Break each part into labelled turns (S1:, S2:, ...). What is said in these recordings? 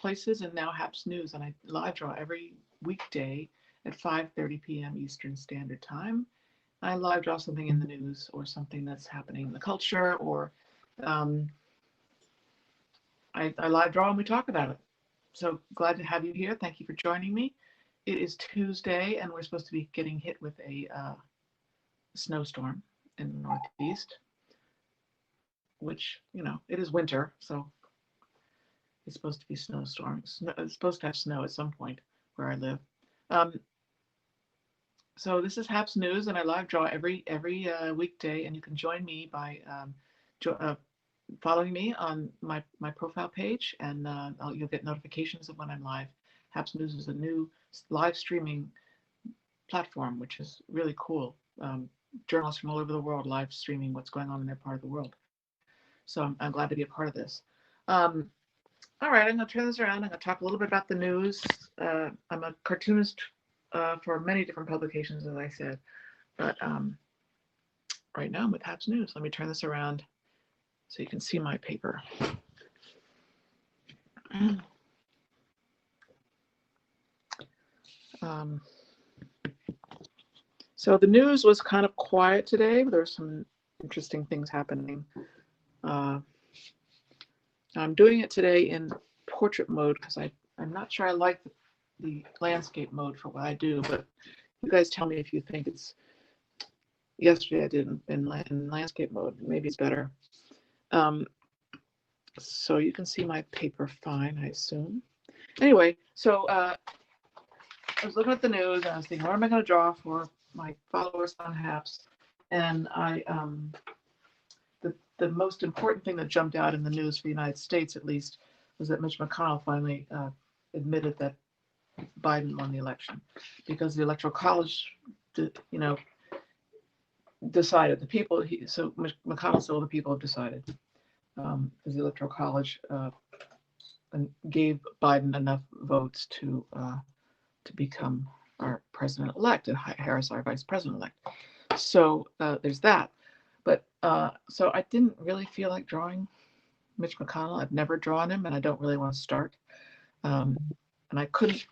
S1: places and now Haps News. And I live draw every weekday at 5:30 p.m. Eastern Standard Time. I live draw something in the news or something that's happening in the culture, or um, I live draw and we talk about it. So glad to have you here. Thank you for joining me. It is Tuesday and we're supposed to be getting hit with a snowstorm in the Northeast, which, it is winter, so it's supposed to be snowstorms. It's supposed to have snow at some point where I live. So this is Haps News, and I live draw every weekday, and you can join me by following me on my profile page, and you'll get notifications of when I'm live. Haps News is a new live streaming platform, which is really cool. Journalists from all over the world live streaming what's going on in their part of the world. So I'm glad to be a part of this. All right, I'm going to turn this around. I'm going to talk a little bit about the news. I'm a cartoonist for many different publications, as I said, but right now I'm with Haps News. Let me turn this around so you can see my paper. So the news was kind of quiet today, but there were some interesting things happening. I'm doing it today in portrait mode because I'm not sure I like the landscape mode for what I do, but you guys tell me if you think it's, yesterday I did in landscape mode, maybe it's better. So you can see my paper fine, I assume. Anyway, so I was looking at the news and I was thinking, what am I going to draw for my followers on Haps? And the most important thing that jumped out in the news for the United States, at least, was that Mitch McConnell finally admitted that Biden won the election, because the Electoral College, decided. The people, so McConnell said, well, the people have decided, because the Electoral College gave Biden enough votes to become our president-elect, and Harris our vice president-elect. So there's that. But so I didn't really feel like drawing Mitch McConnell. I've never drawn him, and I don't really want to start. And I couldn't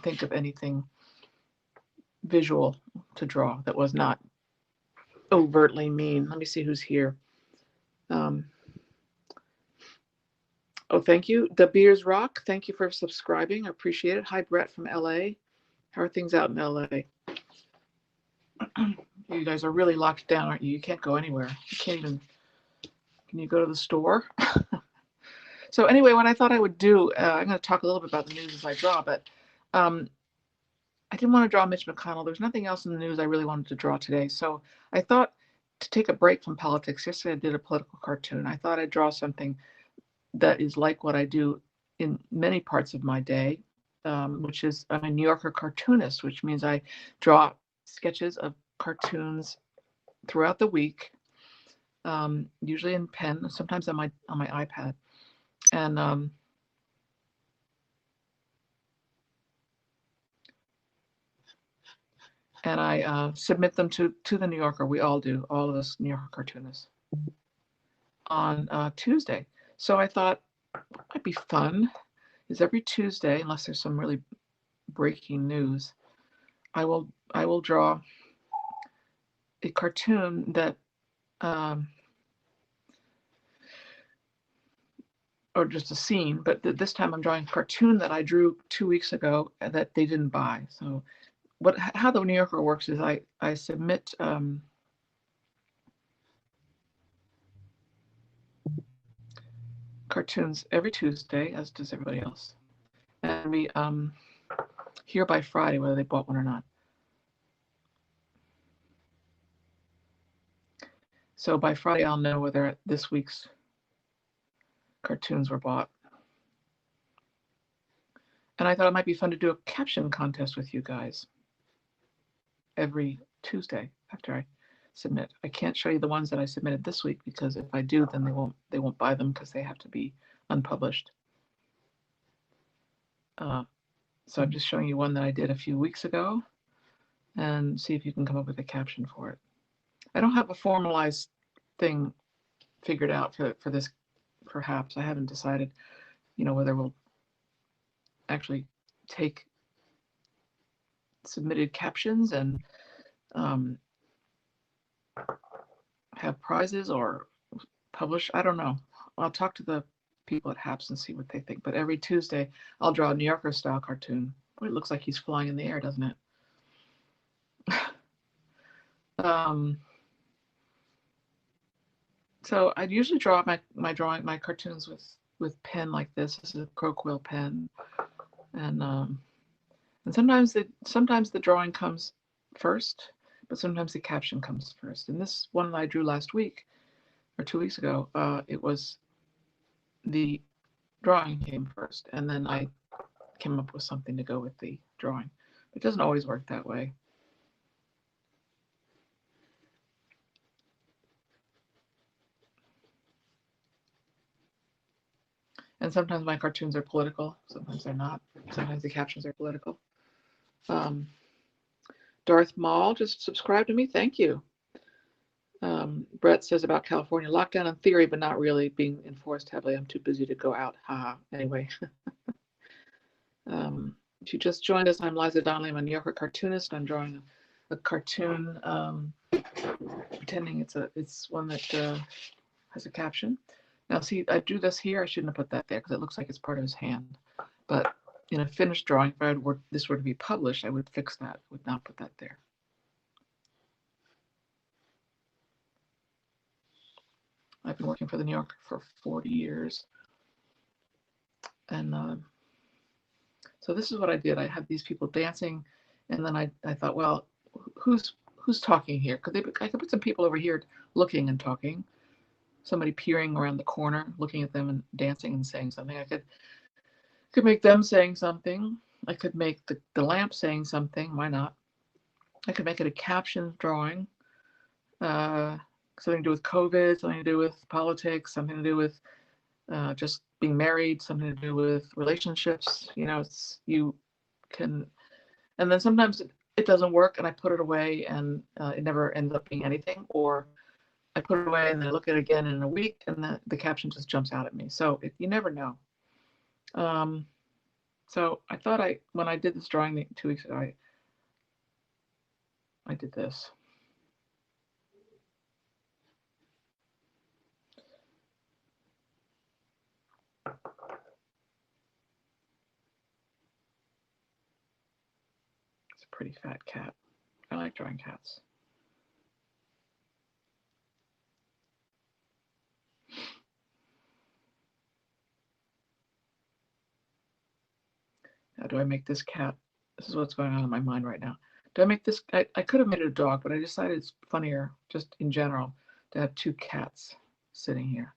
S1: think of anything visual to draw that was not overtly mean. Let me see who's here. Oh, thank you. The Beers Rock. Thank you for subscribing. I appreciate it. Hi, Brett from LA. How are things out in LA? You guys are really locked down, aren't you? You can't go anywhere. You can't even, can you go to the store? So anyway, what I thought I would do, I'm going to talk a little bit about the news as I draw, but I didn't want to draw Mitch McConnell. There's nothing else in the news I really wanted to draw today. So I thought to take a break from politics. Yesterday I did a political cartoon. I thought I'd draw something that is like what I do in many parts of my day, which is I'm a New Yorker cartoonist, which means I draw sketches of cartoons throughout the week, usually in pen, sometimes on my iPad, and I submit them to the New Yorker. We all do, all of us New Yorker cartoonists, on Tuesday. So I thought what might be fun is every Tuesday, unless there's some really breaking news, I will draw a cartoon that, or just a scene, but this time I'm drawing a cartoon that I drew 2 weeks ago that they didn't buy. So how the New Yorker works is I submit cartoons every Tuesday, as does everybody else, and we hear by Friday whether they bought one or not. So by Friday I'll know whether this week's cartoons were bought. And I thought it might be fun to do a caption contest with you guys every Tuesday after I submit. I can't show you the ones that I submitted this week, because if I do, then they won't buy them because they have to be unpublished. So I'm just showing you one that I did a few weeks ago, and see if you can come up with a caption for it. I don't have a formalized thing figured out for this, perhaps. I haven't decided, whether we'll actually take submitted captions and have prizes or publish. I don't know. I'll talk to the people at HAPS and see what they think. But every Tuesday, I'll draw a New Yorker style cartoon. Boy, it looks like he's flying in the air, doesn't it? So I'd usually draw my cartoons with pen like this. This is a crow quill pen, and sometimes the drawing comes first, but sometimes the caption comes first. And this one that I drew last week or 2 weeks ago, it was the drawing came first, and then I came up with something to go with the drawing. It doesn't always work that way. And sometimes my cartoons are political, sometimes they're not. Sometimes the captions are political. Darth Maul just subscribed to me. Thank you. Brett says about California lockdown in theory, but not really being enforced heavily. I'm too busy to go out. Haha. Anyway. If you just joined us, I'm Liza Donnelly. I'm a New Yorker cartoonist. I'm drawing a cartoon, pretending it's one that has a caption. Now, see, I do this here. I shouldn't have put that there because it looks like it's part of his hand. But in a finished drawing, if this were to be published, I would fix that. I would not put that there. I've been working for the New Yorker for 40 years. And so this is what I did. I had these people dancing, and then I thought, well, who's talking here? I could put some people over here looking and talking. Somebody peering around the corner, looking at them and dancing and saying something. I could make them saying something. I could make the lamp saying something. Why not? I could make it a caption drawing. Something to do with COVID, something to do with politics, something to do with just being married, something to do with relationships. You can, and then sometimes it doesn't work and I put it away and it never ends up being anything, or I put it away and then I look at it again in a week and the caption just jumps out at me. So you never know. So I thought when I did this drawing 2 weeks ago, I did this. It's a pretty fat cat. I like drawing cats. Now, do I make this cat? This is what's going on in my mind right now. Do I make this? I could have made it a dog, but I decided it's funnier, just in general, to have two cats sitting here.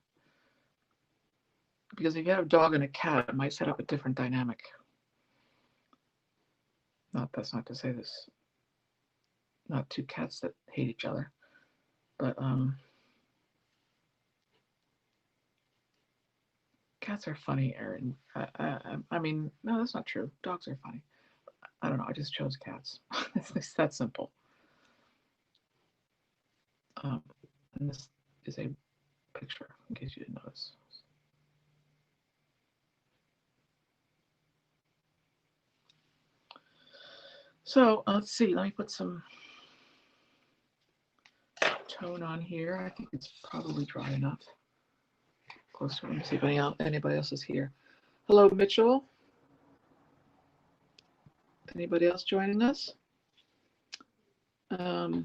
S1: Because if you have a dog and a cat, it might set up a different dynamic. That's not to say this. Not two cats that hate each other, but cats are funnier. And I mean, no, that's not true. Dogs are funny. I don't know. I just chose cats. It's that simple. And this is a picture, in case you didn't notice. So let's see. Let me put some tone on here. I think it's probably dry enough. Closer. Let me see if anybody else is here. Hello, Mitchell. Anybody else joining us? I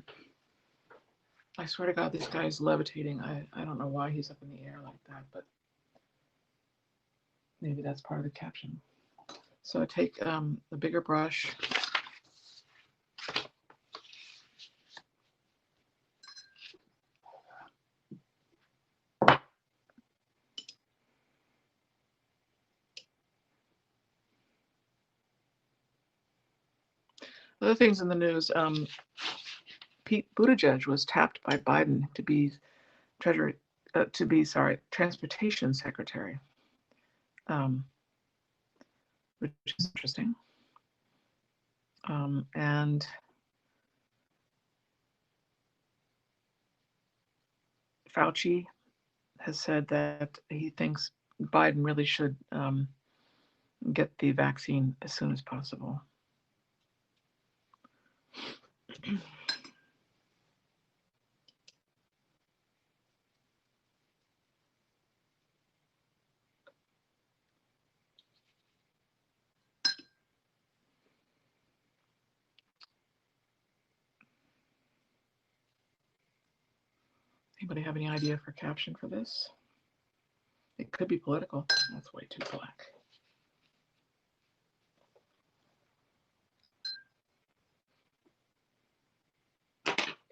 S1: swear to God, this guy is levitating. I don't know why he's up in the air like that, but maybe that's part of the caption. So I take the bigger brush. Other things in the news, Pete Buttigieg was tapped by Biden to be transportation secretary, which is interesting. And Fauci has said that he thinks Biden really should and get the vaccine as soon as possible. Anybody have any idea for caption for this? It could be political. That's way too black.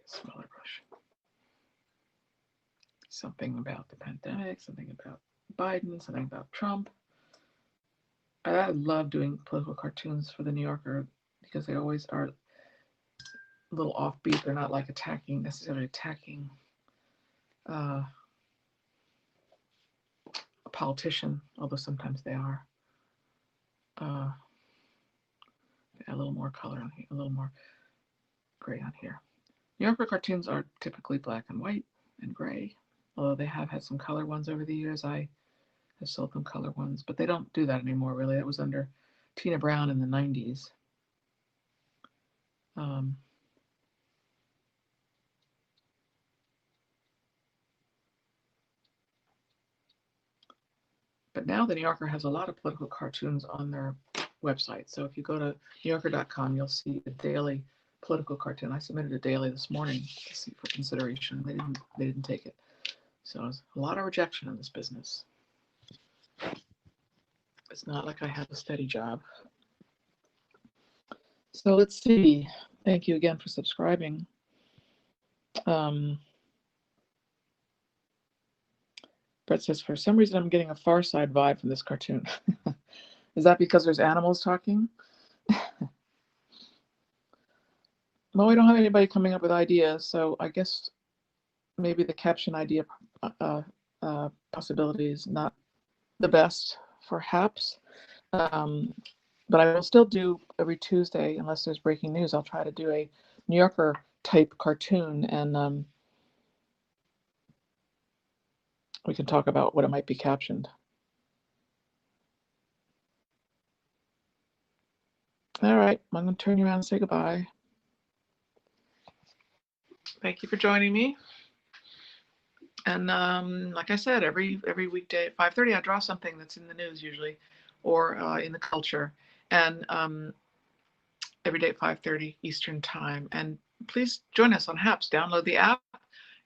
S1: Smaller brush. Something about the pandemic, something about Biden, something about Trump. I love doing political cartoons for the New Yorker because they always are a little offbeat. They're not like necessarily attacking a politician, although sometimes they are. A little more color on here, a little more gray on here. New Yorker cartoons are typically black and white and gray, although they have had some color ones over the years. I have sold them color ones, but they don't do that anymore, really. That was under Tina Brown in the 90s. But now the New Yorker has a lot of political cartoons on their website. So if you go to newyorker.com, you'll see a daily political cartoon. I submitted a daily this morning to see for consideration. They didn't take it. So there's a lot of rejection in this business. It's not like I have a steady job. So let's see. Thank you again for subscribing. Brett says, for some reason, I'm getting a Far Side vibe from this cartoon. Is that because there's animals talking? Well, we don't have anybody coming up with ideas, so I guess maybe the caption idea possibility is not the best for HAPS. But I will still do every Tuesday, unless there's breaking news. I'll try to do a New Yorker type cartoon, and we can talk about what it might be captioned. All right, I'm going to turn you around and say goodbye. Thank you for joining me. And like I said, every weekday at 5:30, I draw something that's in the news usually, or in the culture. And every day at 5:30 Eastern Time. And please join us on HAPS. Download the app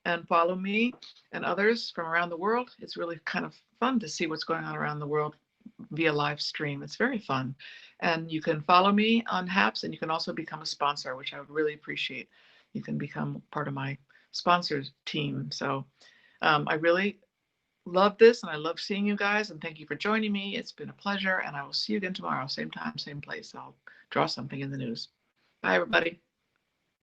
S1: and follow me and others from around the world. It's really kind of fun to see what's going on around the world via live stream. It's very fun. And you can follow me on HAPS, and you can also become a sponsor, which I would really appreciate. You can become part of my sponsors team. So I really love this, and I love seeing you guys, and thank you for joining me. It's been a pleasure, and I will see you again tomorrow, same time, same place. I'll draw something in the news. Bye, everybody.